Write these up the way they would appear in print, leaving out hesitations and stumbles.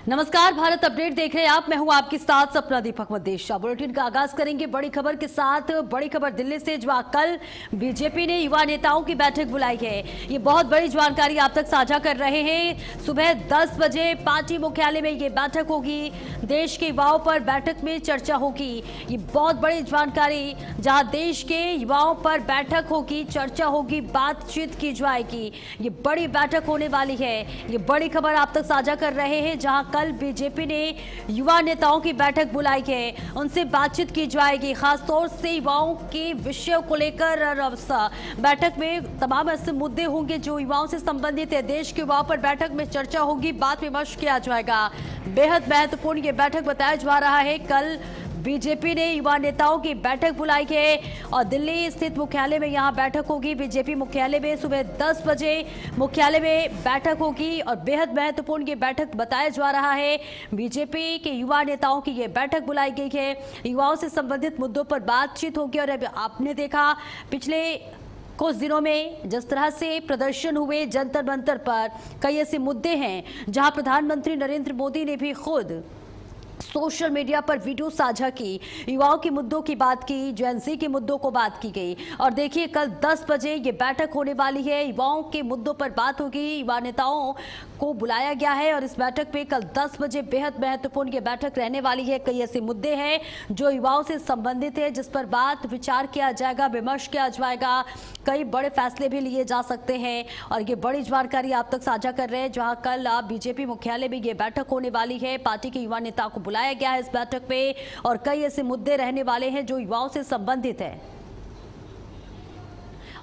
नमस्कार, भारत अपडेट देख रहे हैं आप। मैं हूं आपके साथ सपना दीपक मदेशा। बुलेटिन का आगाज करेंगे बड़ी खबर के साथ। बड़ी खबर दिल्ली से, जहां कल बीजेपी ने युवा नेताओं की बैठक बुलाई है। ये बहुत बड़ी जानकारी आप तक साझा कर रहे हैं। सुबह 10 बजे पार्टी मुख्यालय में ये बैठक होगी। देश के युवाओं पर बैठक में चर्चा होगी। ये बहुत बड़ी जानकारी, जहां देश के युवाओं पर बैठक होगी, चर्चा होगी, बातचीत की जाएगी। ये बड़ी बैठक होने वाली है। ये बड़ी खबर आप तक साझा कर रहे हैं, जहां कल बीजेपी ने युवा नेताओं की बैठक बुलाई है। उनसे बातचीत की जाएगी, खासतौर से युवाओं के विषयों को लेकर। बैठक में तमाम ऐसे मुद्दे होंगे जो युवाओं से संबंधित है। देश के युवाओं पर बैठक में चर्चा होगी, बात विमर्श किया जाएगा। बेहद महत्वपूर्ण ये बैठक बताया जा रहा है। कल बीजेपी ने युवा नेताओं की बैठक बुलाई है और दिल्ली स्थित मुख्यालय में यहां बैठक होगी। बीजेपी मुख्यालय में सुबह 10 बजे मुख्यालय में बैठक होगी और बेहद महत्वपूर्ण ये बैठक बताया जा रहा है। बीजेपी के युवा नेताओं की ये बैठक बुलाई गई है। युवाओं से संबंधित मुद्दों पर बातचीत होगी। और अब आपने देखा पिछले कुछ दिनों में जिस तरह से प्रदर्शन हुए जंतर मंतर पर, कई ऐसे मुद्दे हैं जहां प्रधानमंत्री नरेंद्र मोदी ने भी खुद सोशल मीडिया पर वीडियो साझा की, युवाओं के मुद्दों की बात की, जेन-ज़ी के मुद्दों को बात की गई। और देखिए कल 10 बजे ये बैठक होने वाली है। युवाओं के मुद्दों पर बात होगी। युवा नेताओं को बुलाया गया है और इस बैठक में कल 10 बजे बेहद महत्वपूर्ण ये बैठक रहने वाली है। कई ऐसे मुद्दे हैं जो युवाओं से संबंधित है, जिस पर बात विचार किया जाएगा, विमर्श किया जाएगा। कई बड़े फैसले भी लिए जा सकते हैं और ये बड़ी जानकारी आप तक साझा कर रहे हैं, जहां कल बीजेपी मुख्यालय में ये बैठक होने वाली है। पार्टी के युवा नेताओं को बुलाया गया है इस बैठक में और कई ऐसे मुद्दे रहने वाले हैं जो युवाओं से संबंधित है।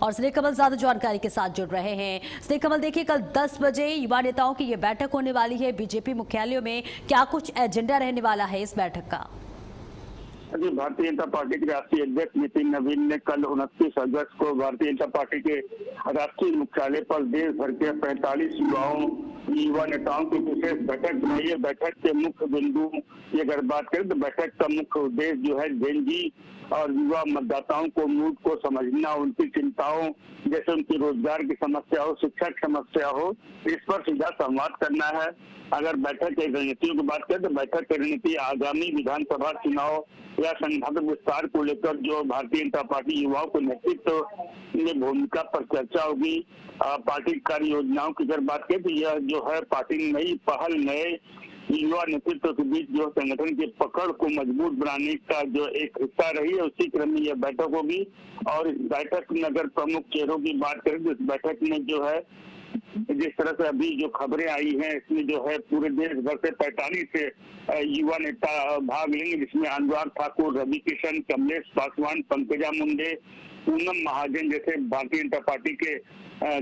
और स्नेह कमल ज्यादा जानकारी के साथ जुड़ रहे हैं। स्नेह कमल, देखिए कल 10 बजे युवा नेताओं की यह बैठक होने वाली है बीजेपी मुख्यालय में। क्या कुछ एजेंडा रहने वाला है इस बैठक का? भारतीय जनता पार्टी के राष्ट्रीय अध्यक्ष नितिन नवीन ने कल 29 अगस्त को भारतीय जनता पार्टी के राष्ट्रीय मुख्यालय पर देश भर के 45 युवा नेताओं की विशेष बैठक बनाई है। बैठक के मुख्य बिंदु की अगर बात करें तो बैठक का मुख्य उद्देश्य जो है जेन-ज़ी और युवा मतदाताओं को मूड को समझना, उनकी चिंताओं जैसे उनकी रोजगार की समस्या हो, शिक्षा की समस्या हो, इस पर सीधा संवाद करना है। अगर बैठक की रणनीतियों की बात करें तो बैठक की रणनीति आगामी विधानसभा चुनाव या संगठन विस्तार को लेकर जो भारतीय जनता पार्टी युवाओं को नेतृत्व में भूमिका पर चर्चा होगी। पार्टी कार्य योजनाओं की अगर बात करें तो यह जो है पार्टी नई पहल, नए युवा नेतृत्व के बीच जो संगठन की पकड़ को मजबूत बनाने का जो एक हिस्सा रही है, उसी क्रम में यह बैठक होगी। और इस बैठक में अगर प्रमुख चेहरों की बात करें तो इस बैठक में जो है जिस तरह से अभी जो खबरें आई हैं, इसमें जो है पूरे देश भर से 45 युवा नेता भाग लेंगे, जिसमें अनुराग ठाकुर, रवि किशन, कमलेश पासवान, पंकजा मुंडे, पूनम महाजन जैसे भारतीय जनता पार्टी के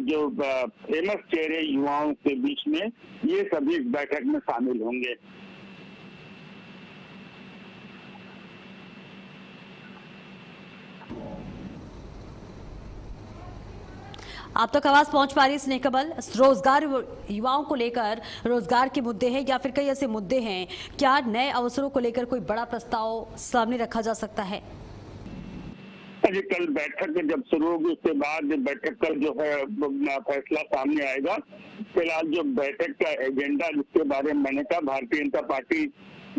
जो फेमस चेहरे युवाओं के बीच में, ये सभी इस बैठक में शामिल होंगे। आप तक आवाज पहुंच पा रही स्नेह कमल? रोजगार युवाओं को लेकर रोजगार के मुद्दे हैं या फिर कई ऐसे मुद्दे हैं, क्या नए अवसरों को लेकर कोई बड़ा प्रस्ताव सामने रखा जा सकता है? कल बैठक जब शुरू होगी उसके बाद बैठक का जो है फैसला सामने आएगा। फिलहाल जो बैठक का एजेंडा जिसके बारे में मैंने कहा, भारतीय जनता पार्टी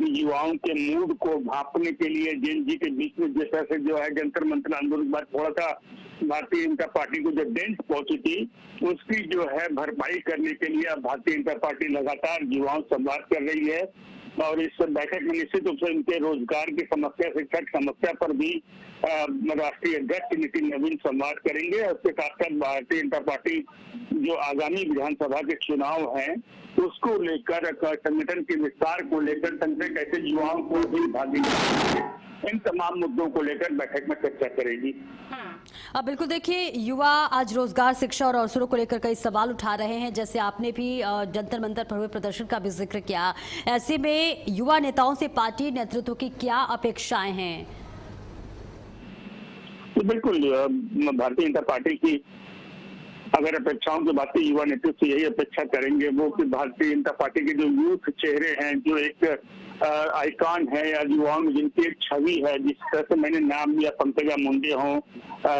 युवाओं के मूड को भांपने के लिए जेन-ज़ी के बीच में जिस तरह से जो है जंतर मंतर आंदोलन के बाद थोड़ा सा भारतीय जनता पार्टी को जो डेंट पहुंची थी, उसकी जो है भरपाई करने के लिए अब भारतीय जनता पार्टी लगातार युवाओं से संवाद कर रही है। और इस बैठक में निश्चित रूप से उनके रोजगार की समस्या, शिक्षा की समस्या पर भी राष्ट्रीय अध्यक्ष नितिन नवीन संवाद करेंगे। और उसके साथ साथ भारतीय जनता पार्टी जो आगामी विधानसभा के चुनाव हैं उसको लेकर, संगठन के विस्तार को लेकर, संगठन कैसे युवाओं को भी भागीदार, इन तमाम मुद्दों को लेकर बैठक में चर्चा करेगी। अब बिल्कुल देखिए, युवा आज रोजगार, शिक्षा और अवसरों को लेकर कई सवाल उठा रहे हैं, जैसे आपने भी जंतर मंतर पर हुए प्रदर्शन का भी जिक्र किया। ऐसे में युवा नेताओं से पार्टी नेतृत्व की क्या अपेक्षाएं हैं? तो बिल्कुल भारतीय जनता पार्टी की अगर अपेक्षाओं की बात युवा नेतृत्व से यही अपेक्षा करेंगे वो कि भारतीय जनता पार्टी के जो यूथ चेहरे हैं, जो एक आइकॉन है या युवाओं में जिनकी एक छवि है, जिस तरह से मैंने नाम लिया, पंकजा मुंडे हों,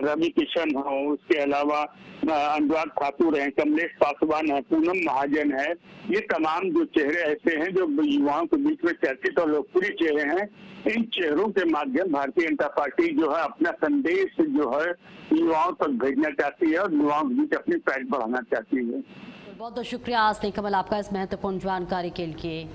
रवि किशन हों, उसके अलावा अनुराग ठाकुर हैं, कमलेश पासवान है, पूनम महाजन है, ये तमाम जो चेहरे ऐसे हैं जो युवाओं के बीच में चर्चित और लोकप्रिय चेहरे हैं, इन चेहरों के माध्यम भारतीय जनता पार्टी जो है अपना संदेश जो है युवाओं तक भेजना चाहती है और युवाओं के बीच अपनी पहल बढ़ाना चाहती है। बहुत बहुत शुक्रिया स्नेह कमल आपका इस महत्वपूर्ण जानकारी के लिए।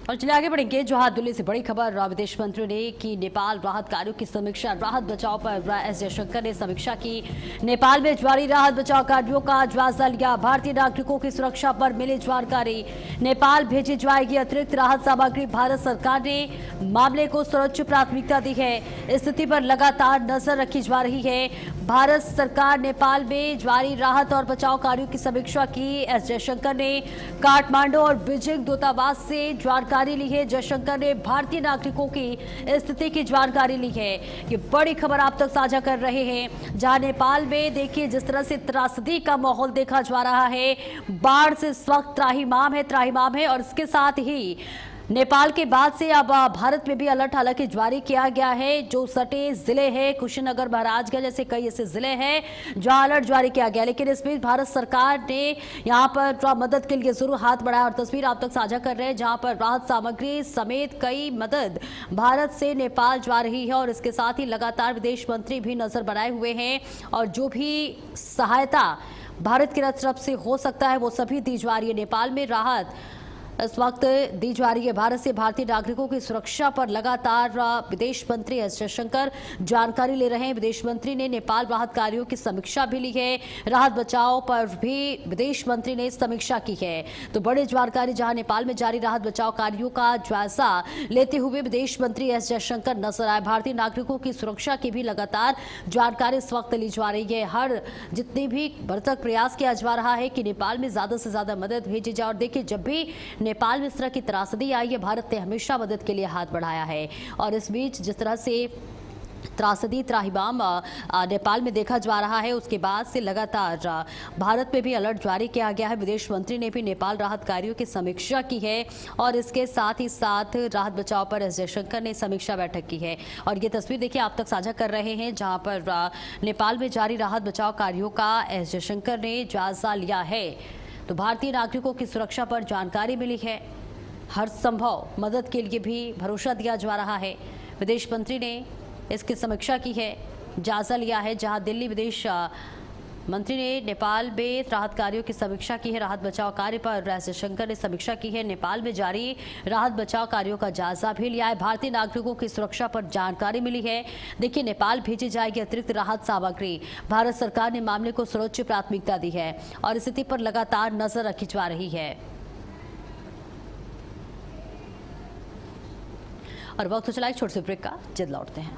और चलिए आगे बढ़ेंगे। जहां दिल्ली से बड़ी खबर, विदेश मंत्री ने की नेपाल राहत कार्यों की समीक्षा। राहत बचाव पर एस जयशंकर ने समीक्षा की। नेपाल में जारी राहत बचाव कार्यों का जायजा लिया। भारतीय नागरिकों की सुरक्षा पर मिली जानकारी। नेपाल भेजी जाएगी अतिरिक्त राहत सामग्री। भारत सरकार ने मामले को सर्वोच्च प्राथमिकता दी है। स्थिति पर लगातार नजर रखी जा रही है। भारत सरकार नेपाल में जारी राहत और बचाव कार्यों की समीक्षा की। एस जयशंकर ने काठमांडू और बीजिंग दूतावास से जानकारी ली है। जयशंकर ने भारतीय नागरिकों की स्थिति की जानकारी ली है। ये बड़ी खबर आप तक साझा कर रहे हैं। जहां नेपाल में देखिए जिस तरह से त्रासदी का माहौल देखा जा रहा है, बाढ़ से इस वक्त त्राहिमाम है और इसके साथ ही नेपाल के बाद से अब भारत में भी अलर्ट हालांकि जारी किया गया है। जो सटे जिले हैं, कुशीनगर, महाराजगंज जैसे कई ऐसे जिले हैं जहां अलर्ट जारी किया गया, लेकिन इस बीच भारत सरकार ने यहां पर मदद के लिए जरूर हाथ बढ़ाया और तस्वीर आप तक साझा कर रहे हैं जहां पर राहत सामग्री समेत कई मदद भारत से नेपाल जा रही है। और इसके साथ ही लगातार विदेश मंत्री भी नजर बनाए हुए हैं और जो भी सहायता भारत की तरफ से हो सकता है वो सभी दी जा रही है। नेपाल में राहत इस वक्त दी जा रही है। भारत से भारतीय नागरिकों की सुरक्षा पर लगातार विदेश मंत्री एस जयशंकर जानकारी ले रहे हैं। विदेश मंत्री ने नेपाल राहत कार्यों की समीक्षा भी ली है। राहत बचाव पर भी विदेश मंत्री ने समीक्षा की है। तो बड़ी जानकारी, जहां नेपाल में जारी राहत बचाव कार्यों का जायजा लेते हुए विदेश मंत्री एस जयशंकर नजर आए। भारतीय नागरिकों की सुरक्षा की भी लगातार जानकारी इस वक्त ली जा रही है। हर जितनी भी भरसक प्रयास किया जा रहा है कि नेपाल में ज्यादा से ज्यादा मदद भेजी जाए। और देखिए जब भी नेपाल में इस तरह की त्रासदी आई है, भारत ने हमेशा मदद के लिए हाथ बढ़ाया है। और इस बीच जिस तरह से त्रासदी त्राहिमाम नेपाल में देखा जा रहा है, उसके बाद से लगातार भारत में भी अलर्ट जारी किया गया है। विदेश मंत्री ने भी नेपाल राहत कार्यों की समीक्षा की है और इसके साथ ही साथ राहत बचाव पर एस जयशंकर ने समीक्षा बैठक की है। और ये तस्वीर देखिए आप तक साझा कर रहे हैं जहां पर नेपाल में जारी राहत बचाव कार्यों का एस जयशंकर ने जायजा लिया है। तो भारतीय नागरिकों की सुरक्षा पर जानकारी मिली है। हर संभव मदद के लिए भी भरोसा दिया जा रहा है। विदेश मंत्री ने इसकी समीक्षा की है, जायजा लिया है। जहां दिल्ली विदेश मंत्री ने नेपाल में राहत कार्यों की समीक्षा की है। राहत बचाव कार्य पर एस जयशंकर ने समीक्षा की है। नेपाल में जारी राहत बचाव कार्यों का जायजा भी लिया है। भारतीय नागरिकों की सुरक्षा पर जानकारी मिली है। देखिए नेपाल भेजी जाएगी अतिरिक्त राहत सामग्री। भारत सरकार ने मामले को सर्वोच्च प्राथमिकता दी है और स्थिति पर लगातार नजर रखी जा रही है। और वक्त तो चला एक छोटे से ब्रेक का, जल्द लौटते हैं।